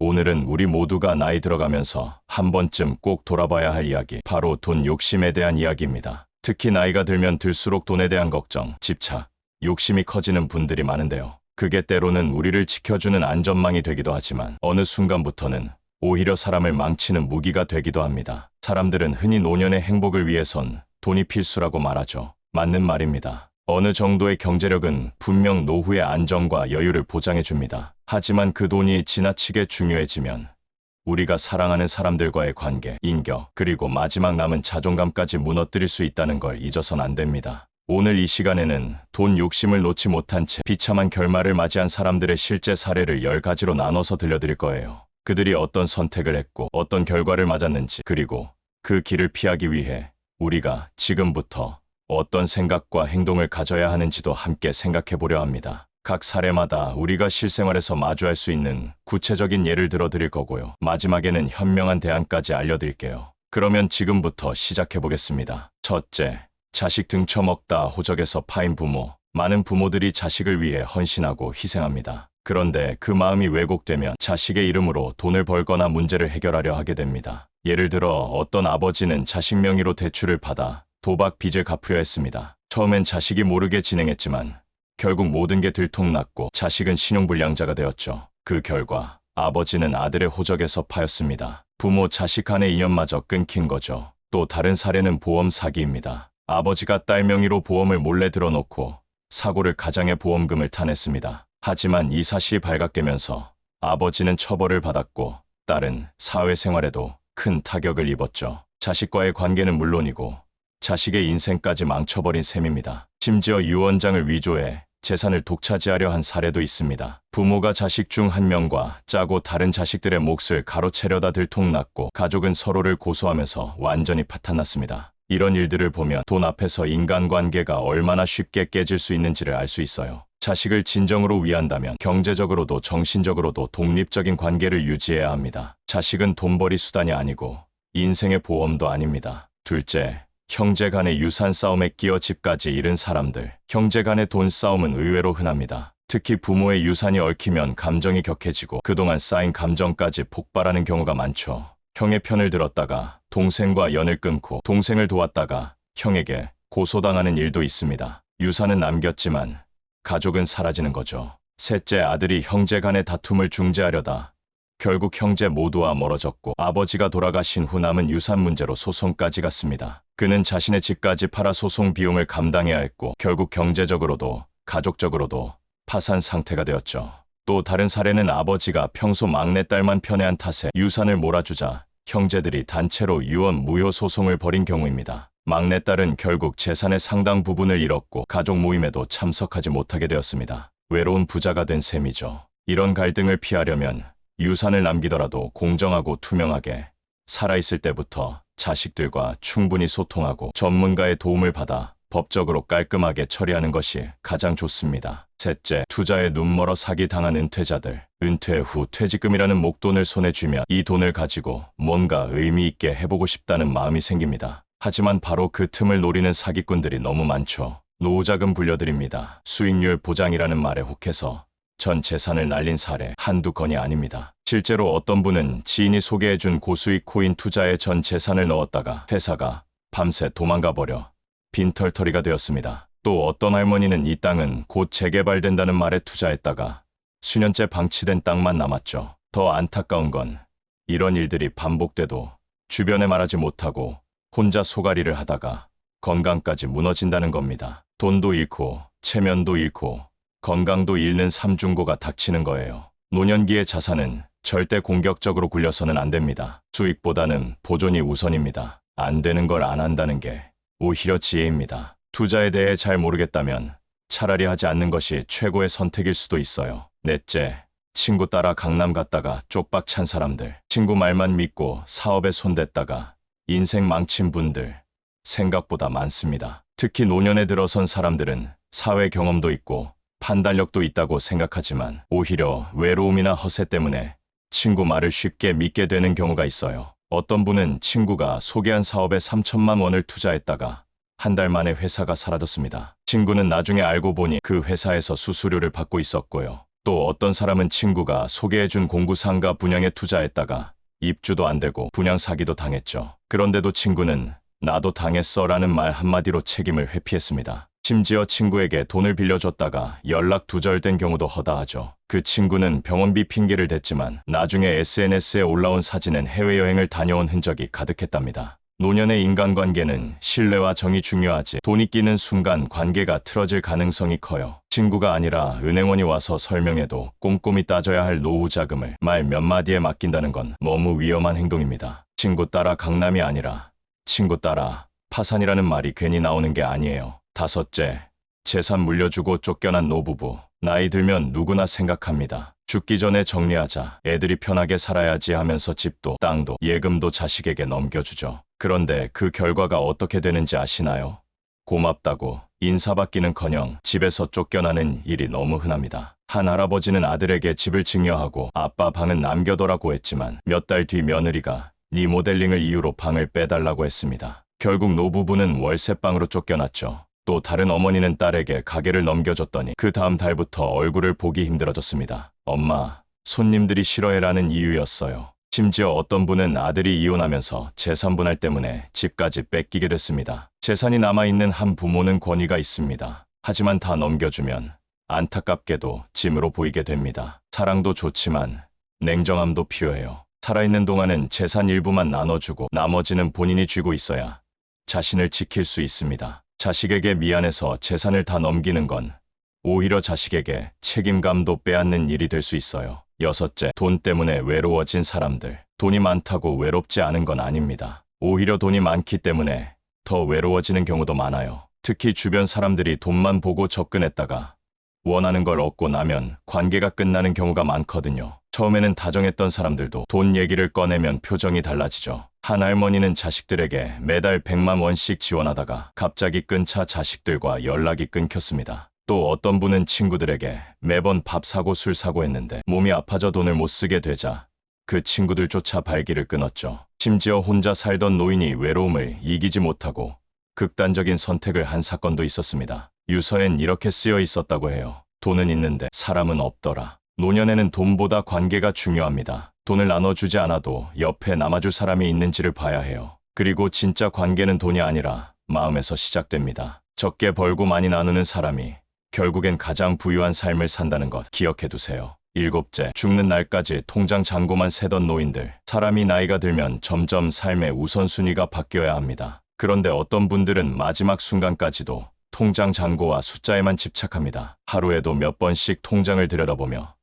오늘은 우리 모두가 나이 들어가면서 한 번쯤 꼭 돌아봐야 할 이야기, 바로 돈 욕심에 대한 이야기입니다. 특히 나이가 들면 들수록 돈에 대한 걱정, 집착, 욕심이 커지는 분들이 많은데요. 그게 때로는 우리를 지켜주는 안전망이 되기도 하지만 어느 순간부터는 오히려 사람을 망치는 무기가 되기도 합니다. 사람들은 흔히 노년의 행복을 위해선 돈이 필수라고 말하죠. 맞는 말입니다. 어느 정도의 경제력은 분명 노후의 안정과 여유를 보장해줍니다. 하지만 그 돈이 지나치게 중요해지면 우리가 사랑하는 사람들과의 관계, 인격, 그리고 마지막 남은 자존감까지 무너뜨릴 수 있다는 걸 잊어선 안 됩니다. 오늘 이 시간에는 돈 욕심을 놓지 못한 채 비참한 결말을 맞이한 사람들의 실제 사례를 10가지로 나눠서 들려드릴 거예요. 그들이 어떤 선택을 했고 어떤 결과를 맞았는지, 그리고 그 길을 피하기 위해 우리가 지금부터 어떤 생각과 행동을 가져야 하는지도 함께 생각해 보려 합니다. 각 사례마다 우리가 실생활에서 마주할 수 있는 구체적인 예를 들어 드릴 거고요. 마지막에는 현명한 대안까지 알려드릴게요. 그러면 지금부터 시작해 보겠습니다. 첫째, 자식 등쳐먹다 호적에서 파인 부모. 많은 부모들이 자식을 위해 헌신하고 희생합니다. 그런데 그 마음이 왜곡되면 자식의 이름으로 돈을 벌거나 문제를 해결하려 하게 됩니다. 예를 들어 어떤 아버지는 자식 명의로 대출을 받아 도박 빚을 갚으려 했습니다. 처음엔 자식이 모르게 진행했지만 결국 모든 게 들통났고 자식은 신용불량자가 되었죠. 그 결과 아버지는 아들의 호적에서 파였습니다. 부모 자식 간의 인연마저 끊긴 거죠. 또 다른 사례는 보험 사기입니다. 아버지가 딸 명의로 보험을 몰래 들어놓고 사고를 가장해 보험금을 타냈습니다. 하지만 이 사실이 발각되면서 아버지는 처벌을 받았고 딸은 사회생활에도 큰 타격을 입었죠. 자식과의 관계는 물론이고 자식의 인생까지 망쳐버린 셈입니다. 심지어 유언장을 위조해 재산을 독차지하려 한 사례도 있습니다. 부모가 자식 중 한 명과 짜고 다른 자식들의 몫을 가로채려다 들통났고 가족은 서로를 고소하면서 완전히 파탄났습니다. 이런 일들을 보면 돈 앞에서 인간관계가 얼마나 쉽게 깨질 수 있는지를 알 수 있어요. 자식을 진정으로 위한다면 경제적으로도 정신적으로도 독립적인 관계를 유지해야 합니다. 자식은 돈벌이 수단이 아니고 인생의 보험도 아닙니다. 둘째, 형제 간의 유산 싸움에 끼어 집까지 잃은 사람들. 형제 간의 돈 싸움은 의외로 흔합니다. 특히 부모의 유산이 얽히면 감정이 격해지고 그동안 쌓인 감정까지 폭발하는 경우가 많죠. 형의 편을 들었다가 동생과 연을 끊고 동생을 도왔다가 형에게 고소당하는 일도 있습니다. 유산은 남겼지만 가족은 사라지는 거죠. 셋째, 아들이 형제 간의 다툼을 중재하려다 결국 형제 모두와 멀어졌고 아버지가 돌아가신 후 남은 유산 문제로 소송까지 갔습니다. 그는 자신의 집까지 팔아 소송 비용을 감당해야 했고 결국 경제적으로도 가족적으로도 파산 상태가 되었죠. 또 다른 사례는 아버지가 평소 막내딸만 편애한 탓에 유산을 몰아주자 형제들이 단체로 유언 무효 소송을 벌인 경우입니다. 막내딸은 결국 재산의 상당 부분을 잃었고 가족 모임에도 참석하지 못하게 되었습니다. 외로운 부자가 된 셈이죠. 이런 갈등을 피하려면 유산을 남기더라도 공정하고 투명하게 살아있을 때부터 자식들과 충분히 소통하고 전문가의 도움을 받아 법적으로 깔끔하게 처리하는 것이 가장 좋습니다. 셋째, 투자에 눈멀어 사기당한 은퇴자들. 은퇴 후 퇴직금이라는 목돈을 손에 쥐면 이 돈을 가지고 뭔가 의미 있게 해보고 싶다는 마음이 생깁니다. 하지만 바로 그 틈을 노리는 사기꾼들이 너무 많죠. 노후자금 불려드립니다. 수익률 보장이라는 말에 혹해서 전 재산을 날린 사례 한두 건이 아닙니다. 실제로 어떤 분은 지인이 소개해준 고수익 코인 투자에 전 재산을 넣었다가 회사가 밤새 도망가버려 빈털터리가 되었습니다. 또 어떤 할머니는 이 땅은 곧 재개발된다는 말에 투자했다가 수년째 방치된 땅만 남았죠. 더 안타까운 건 이런 일들이 반복돼도 주변에 말하지 못하고 혼자 소가리를 하다가 건강까지 무너진다는 겁니다. 돈도 잃고 체면도 잃고 건강도 잃는 삼중고가 닥치는 거예요. 노년기의 자산은 절대 공격적으로 굴려서는 안 됩니다. 수익보다는 보존이 우선입니다. 안 되는 걸 안 한다는 게 오히려 지혜입니다. 투자에 대해 잘 모르겠다면 차라리 하지 않는 것이 최고의 선택일 수도 있어요. 넷째, 친구 따라 강남 갔다가 쪽박 찬 사람들. 친구 말만 믿고 사업에 손댔다가 인생 망친 분들 생각보다 많습니다. 특히 노년에 들어선 사람들은 사회 경험도 있고 판단력도 있다고 생각하지만 오히려 외로움이나 허세 때문에 친구 말을 쉽게 믿게 되는 경우가 있어요. 어떤 분은 친구가 소개한 사업에 3천만 원을 투자했다가 한 달 만에 회사가 사라졌습니다. 친구는 나중에 알고 보니 그 회사에서 수수료를 받고 있었고요. 또 어떤 사람은 친구가 소개해준 공구 상가 분양에 투자했다가 입주도 안 되고 분양 사기도 당했죠. 그런데도 친구는 나도 당했어 라는 말 한마디로 책임을 회피했습니다. 심지어 친구에게 돈을 빌려줬다가 연락 두절된 경우도 허다하죠. 그 친구는 병원비 핑계를 댔지만 나중에 SNS에 올라온 사진은 해외여행을 다녀온 흔적이 가득했답니다. 노년의 인간관계는 신뢰와 정이 중요하지 돈이 끼는 순간 관계가 틀어질 가능성이 커요. 친구가 아니라 은행원이 와서 설명해도 꼼꼼히 따져야 할 노후 자금을 말 몇 마디에 맡긴다는 건 너무 위험한 행동입니다. 친구 따라 강남이 아니라 친구 따라 파산이라는 말이 괜히 나오는 게 아니에요. 다섯째, 재산 물려주고 쫓겨난 노부부. 나이 들면 누구나 생각합니다. 죽기 전에 정리하자. 애들이 편하게 살아야지 하면서 집도 땅도 예금도 자식에게 넘겨주죠. 그런데 그 결과가 어떻게 되는지 아시나요? 고맙다고 인사받기는커녕 집에서 쫓겨나는 일이 너무 흔합니다. 한 할아버지는 아들에게 집을 증여하고 아빠 방은 남겨둬라고 했지만 몇 달 뒤 며느리가 리모델링을 이유로 방을 빼달라고 했습니다. 결국 노부부는 월세방으로 쫓겨났죠. 또 다른 어머니는 딸에게 가게를 넘겨줬더니 그 다음 달부터 얼굴을 보기 힘들어졌습니다. 엄마, 손님들이 싫어해라는 이유였어요. 심지어 어떤 분은 아들이 이혼하면서 재산 분할 때문에 집까지 뺏기게 됐습니다. 재산이 남아있는 한 부모는 권위가 있습니다. 하지만 다 넘겨주면 안타깝게도 짐으로 보이게 됩니다. 사랑도 좋지만 냉정함도 필요해요. 살아있는 동안은 재산 일부만 나눠주고 나머지는 본인이 쥐고 있어야 자신을 지킬 수 있습니다. 자식에게 미안해서 재산을 다 넘기는 건 오히려 자식에게 책임감도 빼앗는 일이 될 수 있어요. 여섯째, 돈 때문에 외로워진 사람들. 돈이 많다고 외롭지 않은 건 아닙니다. 오히려 돈이 많기 때문에 더 외로워지는 경우도 많아요. 특히 주변 사람들이 돈만 보고 접근했다가 원하는 걸 얻고 나면 관계가 끝나는 경우가 많거든요. 처음에는 다정했던 사람들도 돈 얘기를 꺼내면 표정이 달라지죠. 한 할머니는 자식들에게 매달 100만 원씩 지원하다가 갑자기 끊자 자식들과 연락이 끊겼습니다. 또 어떤 분은 친구들에게 매번 밥 사고 술 사고 했는데 몸이 아파져 돈을 못 쓰게 되자 그 친구들조차 발길을 끊었죠. 심지어 혼자 살던 노인이 외로움을 이기지 못하고 극단적인 선택을 한 사건도 있었습니다. 유서엔 이렇게 쓰여 있었다고 해요. 돈은 있는데 사람은 없더라. 노년에는 돈보다 관계가 중요합니다. 돈을 나눠주지 않아도 옆에 남아줄 사람이 있는지를 봐야 해요. 그리고 진짜 관계는 돈이 아니라 마음에서 시작됩니다. 적게 벌고 많이 나누는 사람이 결국엔 가장 부유한 삶을 산다는 것 기억해 두세요. 일곱째, 죽는 날까지 통장 잔고만 세던 노인들. 사람이 나이가 들면 점점 삶의 우선순위가 바뀌어야 합니다. 그런데 어떤 분들은 마지막 순간까지도 통장 잔고와 숫자에만 집착합니다. 하루에도 몇 번씩 통장을 들여다보며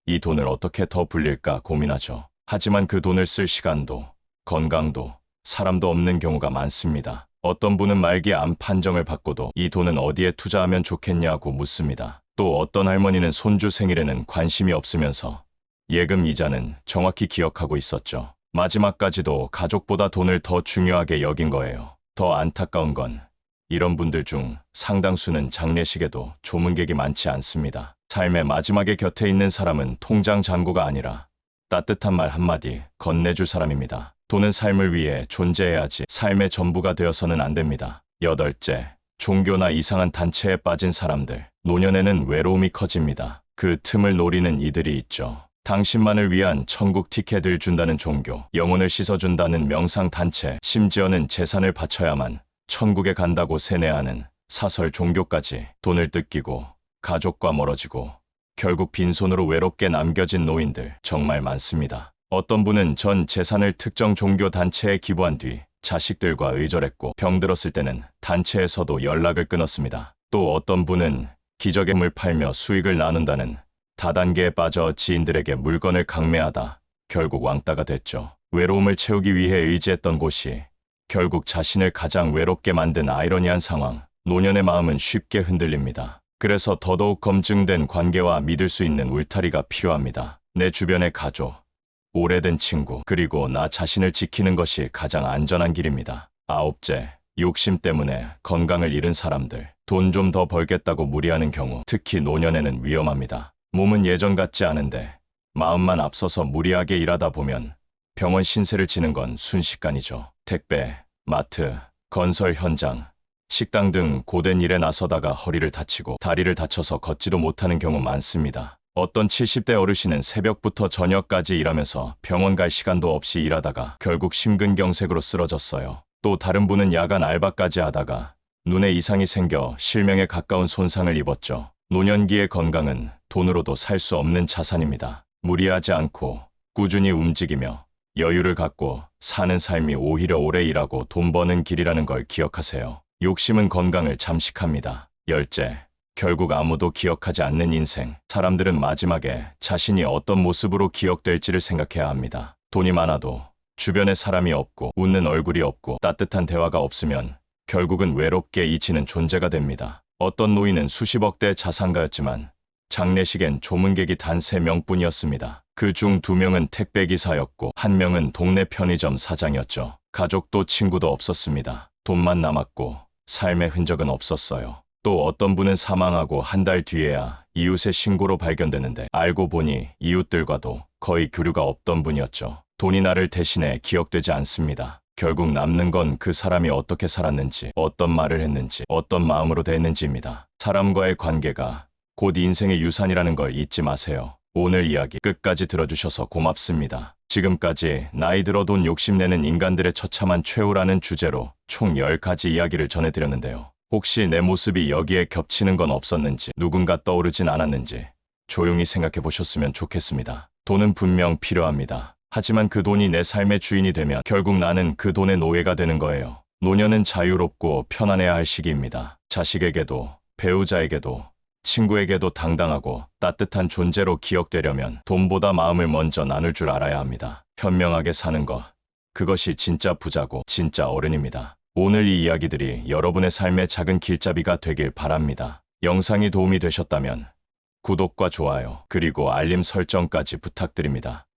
이 돈을 어떻게 더 불릴까 고민하죠. 하지만 그 돈을 쓸 시간도, 건강도, 사람도 없는 경우가 많습니다. 어떤 분은 말기 암 판정을 받고도 이 돈은 어디에 투자하면 좋겠냐고 묻습니다. 또 어떤 할머니는 손주 생일에는 관심이 없으면서 예금 이자는 정확히 기억하고 있었죠. 마지막까지도 가족보다 돈을 더 중요하게 여긴 거예요. 더 안타까운 건 이런 분들 중 상당수는 장례식에도 조문객이 많지 않습니다. 삶의 마지막에 곁에 있는 사람은 통장 잔고가 아니라 따뜻한 말 한마디 건네줄 사람입니다. 돈은 삶을 위해 존재해야지 삶의 전부가 되어서는 안 됩니다. 여덟째, 종교나 이상한 단체에 빠진 사람들. 노년에는 외로움이 커집니다. 그 틈을 노리는 이들이 있죠. 당신만을 위한 천국 티켓을 준다는 종교, 영혼을 씻어준다는 명상단체, 심지어는 재산을 바쳐야만 천국에 간다고 세뇌하는 사설 종교까지. 돈을 뜯기고 가족과 멀어지고 결국 빈손으로 외롭게 남겨진 노인들 정말 많습니다. 어떤 분은 전 재산을 특정 종교 단체에 기부한 뒤 자식들과 의절했고 병들었을 때는 단체에서도 연락을 끊었습니다. 또 어떤 분은 기적의 물 팔며 수익을 나눈다는 다단계에 빠져 지인들에게 물건을 강매하다 결국 왕따가 됐죠. 외로움을 채우기 위해 의지했던 곳이 결국 자신을 가장 외롭게 만든 아이러니한 상황. 노년의 마음은 쉽게 흔들립니다. 그래서 더더욱 검증된 관계와 믿을 수 있는 울타리가 필요합니다. 내 주변의 가족, 오래된 친구, 그리고 나 자신을 지키는 것이 가장 안전한 길입니다. 아홉째, 욕심 때문에 건강을 잃은 사람들. 돈 좀 더 벌겠다고 무리하는 경우, 특히 노년에는 위험합니다. 몸은 예전 같지 않은데 마음만 앞서서 무리하게 일하다 보면 병원 신세를 지는 건 순식간이죠. 택배, 마트, 건설 현장, 식당 등 고된 일에 나서다가 허리를 다치고 다리를 다쳐서 걷지도 못하는 경우 많습니다. 어떤 70대 어르신은 새벽부터 저녁까지 일하면서 병원 갈 시간도 없이 일하다가 결국 심근경색으로 쓰러졌어요. 또 다른 분은 야간 알바까지 하다가 눈에 이상이 생겨 실명에 가까운 손상을 입었죠. 노년기의 건강은 돈으로도 살 수 없는 자산입니다. 무리하지 않고 꾸준히 움직이며 여유를 갖고 사는 삶이 오히려 오래 일하고 돈 버는 길이라는 걸 기억하세요. 욕심은 건강을 잠식합니다. 열째, 결국 아무도 기억하지 않는 인생. 사람들은 마지막에 자신이 어떤 모습으로 기억될지를 생각해야 합니다. 돈이 많아도 주변에 사람이 없고 웃는 얼굴이 없고 따뜻한 대화가 없으면 결국은 외롭게 잊히는 존재가 됩니다. 어떤 노인은 수십억대 자산가였지만 장례식엔 조문객이 단 3명뿐이었습니다. 그 중 2명은 택배기사였고 1명은 동네 편의점 사장이었죠. 가족도 친구도 없었습니다. 돈만 남았고 삶의 흔적은 없었어요. 또 어떤 분은 사망하고 한 달 뒤에야 이웃의 신고로 발견되는데 알고 보니 이웃들과도 거의 교류가 없던 분이었죠. 돈이 나를 대신해 기억되지 않습니다. 결국 남는 건 그 사람이 어떻게 살았는지, 어떤 말을 했는지, 어떤 마음으로 대했는지입니다. 사람과의 관계가 곧 인생의 유산이라는 걸 잊지 마세요. 오늘 이야기 끝까지 들어주셔서 고맙습니다. 지금까지 나이 들어 돈 욕심내는 인간들의 처참한 최후라는 주제로 총 10가지 이야기를 전해드렸는데요. 혹시 내 모습이 여기에 겹치는 건 없었는지, 누군가 떠오르진 않았는지 조용히 생각해 보셨으면 좋겠습니다. 돈은 분명 필요합니다. 하지만 그 돈이 내 삶의 주인이 되면 결국 나는 그 돈의 노예가 되는 거예요. 노년은 자유롭고 편안해야 할 시기입니다. 자식에게도, 배우자에게도, 친구에게도 당당하고 따뜻한 존재로 기억되려면 돈보다 마음을 먼저 나눌 줄 알아야 합니다. 현명하게 사는 것, 그것이 진짜 부자고 진짜 어른입니다. 오늘 이 이야기들이 여러분의 삶의 작은 길잡이가 되길 바랍니다. 영상이 도움이 되셨다면 구독과 좋아요, 그리고 알림 설정까지 부탁드립니다.